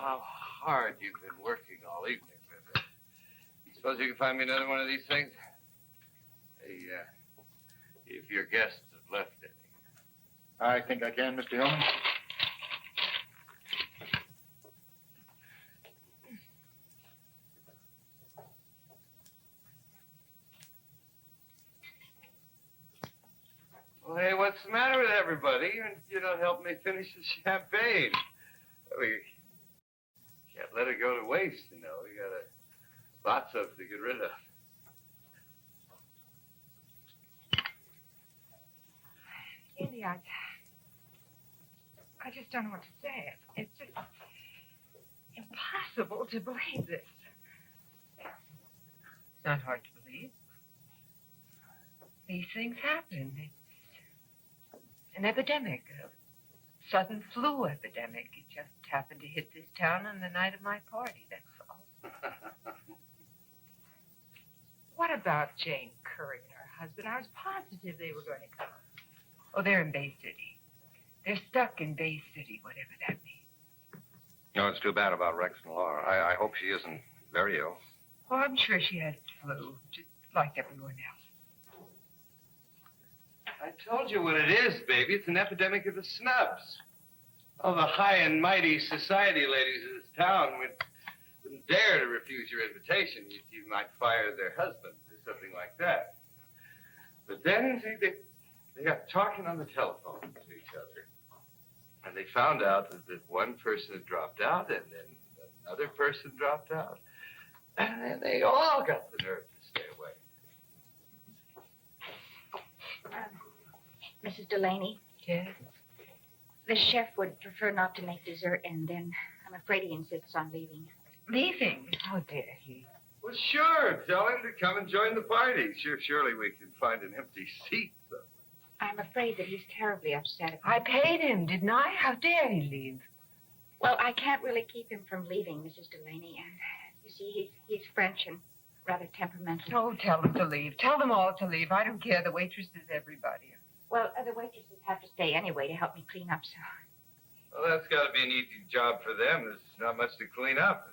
how hard you've been working all evening with it. Suppose you can find me another one of these things? Hey, if your guests have left any. I think I can, Mr. Hillman. Well, hey, what's the matter with everybody? You don't help me finish the champagne. We can't let it go to waste, you know. We got lots of it to get rid of. Indy, I just don't know what to say. It's just impossible to believe this. It's not hard to believe. These things happen. It's an epidemic, a sudden flu epidemic. It just happened to hit this town on the night of my party, that's all. What about Jane Curry and her husband? I was positive they were going to come. Oh, they're in Bay City. They're stuck in Bay City, whatever that means. No, it's too bad about Rex and Laura. I hope she isn't very ill. Oh, I'm sure she had flu, just like everyone else. I told you what it is, baby. It's an epidemic of the snubs. All the high and mighty society ladies of this town wouldn't dare to refuse your invitation. You might fire their husbands or something like that. But then, see, they got talking on the telephone to each other. And they found out that one person had dropped out, and then another person dropped out. And then they all got the nerve to stay away. Mrs. Delaney? Yes? The chef would prefer not to make dessert, and then I'm afraid he insists on leaving. Leaving? How dare he? Well, sure. Tell him to come and join the party. Surely we can find an empty seat somewhere. I'm afraid that he's terribly upset. I paid him, didn't I? How dare he leave? Well, I can't really keep him from leaving, Mrs. Delaney, and you see, he's French and rather temperamental. Oh, tell them to leave. Tell them all to leave. I don't care. The waitresses, everybody. Well, the waitresses have to stay anyway to help me clean up, so... Well, that's got to be an easy job for them. There's not much to clean up.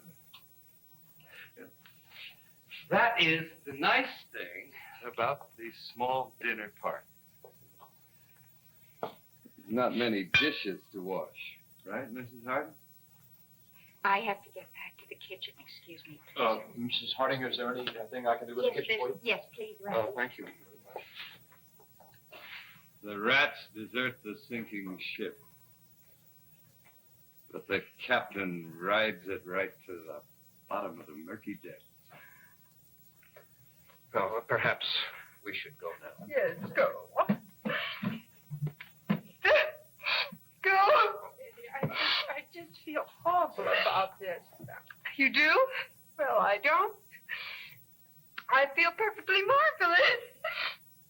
That is the nice thing about these small dinner parties. Not many dishes to wash, right, Mrs. Harding? I have to get back to the kitchen. Excuse me, please. Mrs. Harding, is there anything I can do with Yes, the kitchen for you? yes, please, right. Oh, thank you. The rats desert the sinking ship, but the captain rides it right to the bottom of the murky depths. Well, perhaps we should go now. Yes, go. Go. I just feel awful about this. You do? Well, I don't. I feel perfectly marvelous.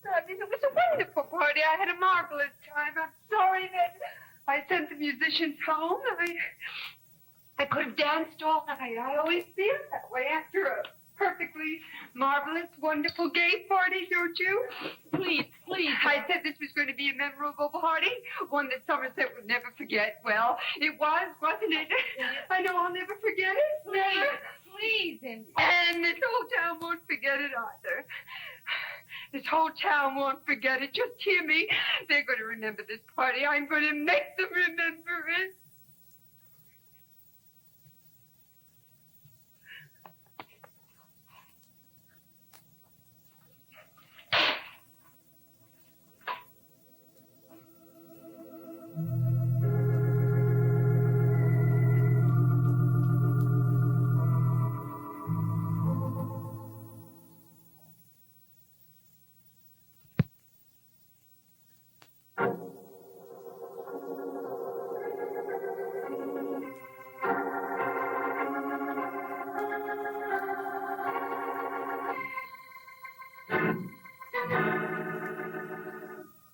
I mean, it was a wonderful party. I had a marvelous time. I'm sorry that I sent the musicians home. I could have danced all night. I always feel that way after a perfectly marvelous, wonderful gay party, don't you? Please, please. I said this was going to be a memorable party, one that Somerset would never forget. Well, it was, wasn't it? I know I'll never forget it. Never. Please, Indy. And this whole town won't forget it either. This whole town won't forget it. Just hear me. They're going to remember this party. I'm going to make them remember it.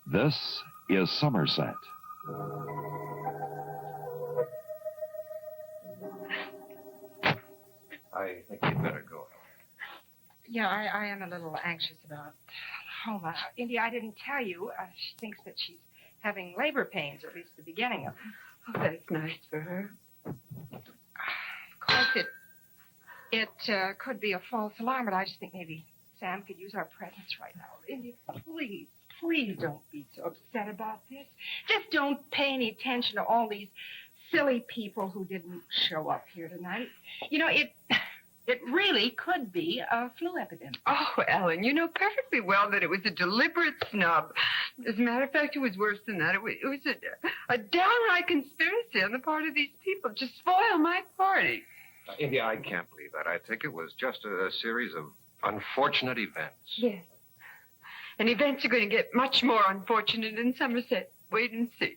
This is Somerset. I think you'd better go. Yeah, I am a little anxious about Homa. Indy, I didn't tell you. She thinks that she's having labor pains, or at least the beginning of them. Oh, that's nice for her. It could be a false alarm, but I just think maybe Sam could use our presence right now. Indy, please don't be so upset about this. Just don't pay any attention to all these silly people who didn't show up here tonight. You know, it really could be a flu epidemic. Oh, Ellen, you know perfectly well that it was a deliberate snub. As a matter of fact, it was worse than that. It was a downright conspiracy on the part of these people to spoil my party. India, I can't believe that. I think it was just a series of unfortunate events. Yes. And events are going to get much more unfortunate in Somerset. Wait and see.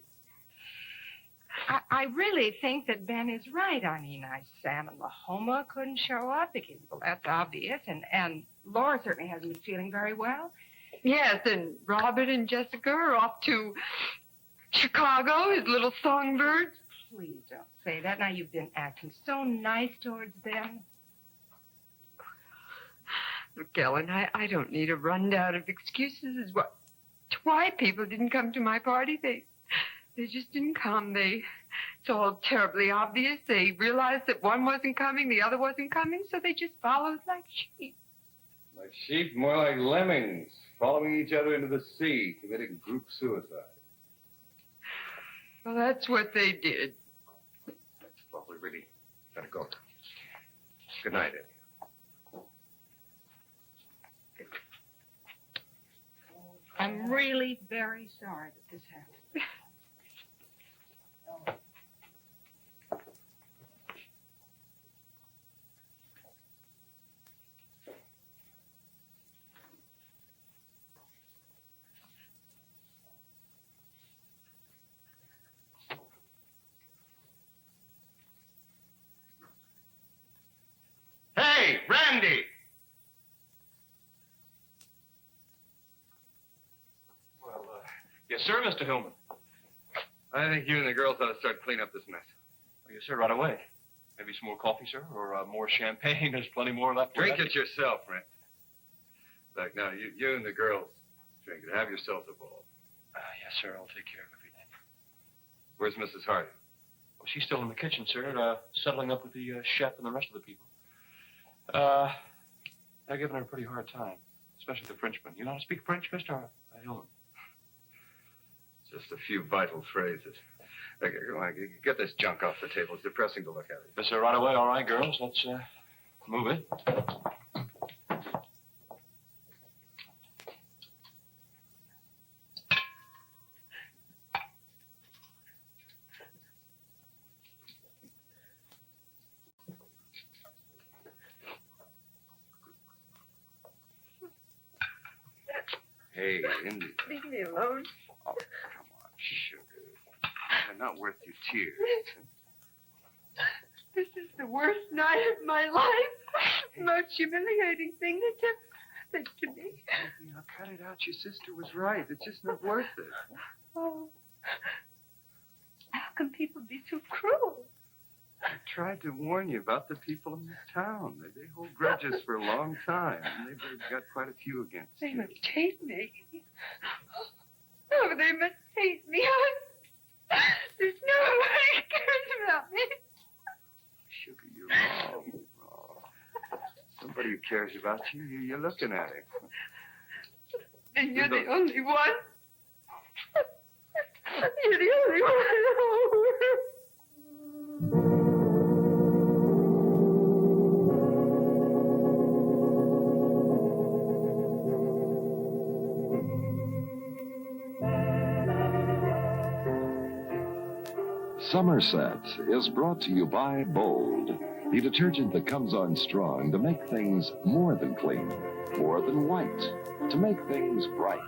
I really think that Ben is right. I mean, Sam and Lahoma couldn't show up because, well, that's obvious. And Laura certainly hasn't been feeling very well. Yes, and Robert and Jessica are off to Chicago as little songbirds. Please don't say that. Now, you've been acting so nice towards them. Look, Ellen, I don't need a rundown of excuses as well. Why people didn't come to my party. They just didn't come. It's all terribly obvious. They realized that one wasn't coming, the other wasn't coming, so they just followed like sheep. Like sheep, more like lemmings, following each other into the sea, committing group suicide. Well, that's what they did. Well, we really gotta go. Good night, India. I'm really very sorry that this happened. Hey, Randy! Well, yes, sir, Mr. Hillman. I think you and the girls ought to start cleaning up this mess. Oh, yes, sir, right away. Maybe some more coffee, sir, or more champagne. There's plenty more left. Drink it yourself, Randy. Like, now, you and the girls drink it. Have yourselves a ball. Yes, sir, I'll take care of everything. Where's Mrs. Hardy? Well, she's still in the kitchen, sir, settling up with the chef and the rest of the people. They're giving her a pretty hard time, especially the Frenchman. You know how to speak French, Mr. Hillman? Just a few vital phrases. Okay, come on, get this junk off the table. It's depressing to look at it. Yes, sir, right away. All right, girls, let's move it. Hey, Indy. Leave me alone. Oh, come on, sugar. They're not worth your tears. This is the worst night of my life. The most humiliating thing that's ever happened to me. Now, cut it out. Your sister was right. It's just not worth it. Oh. How can people be so cruel? I tried to warn you about the people in this town. They hold grudges for a long time, and they've got quite a few against They you. must hate me. Oh, they must hate me. There's no one who cares about me. Sugar, you're wrong. Somebody who cares about you, you're looking at him. And you're the only one. You're the only one. Somerset is brought to you by Bold, the detergent that comes on strong to make things more than clean, more than white, to make things bright.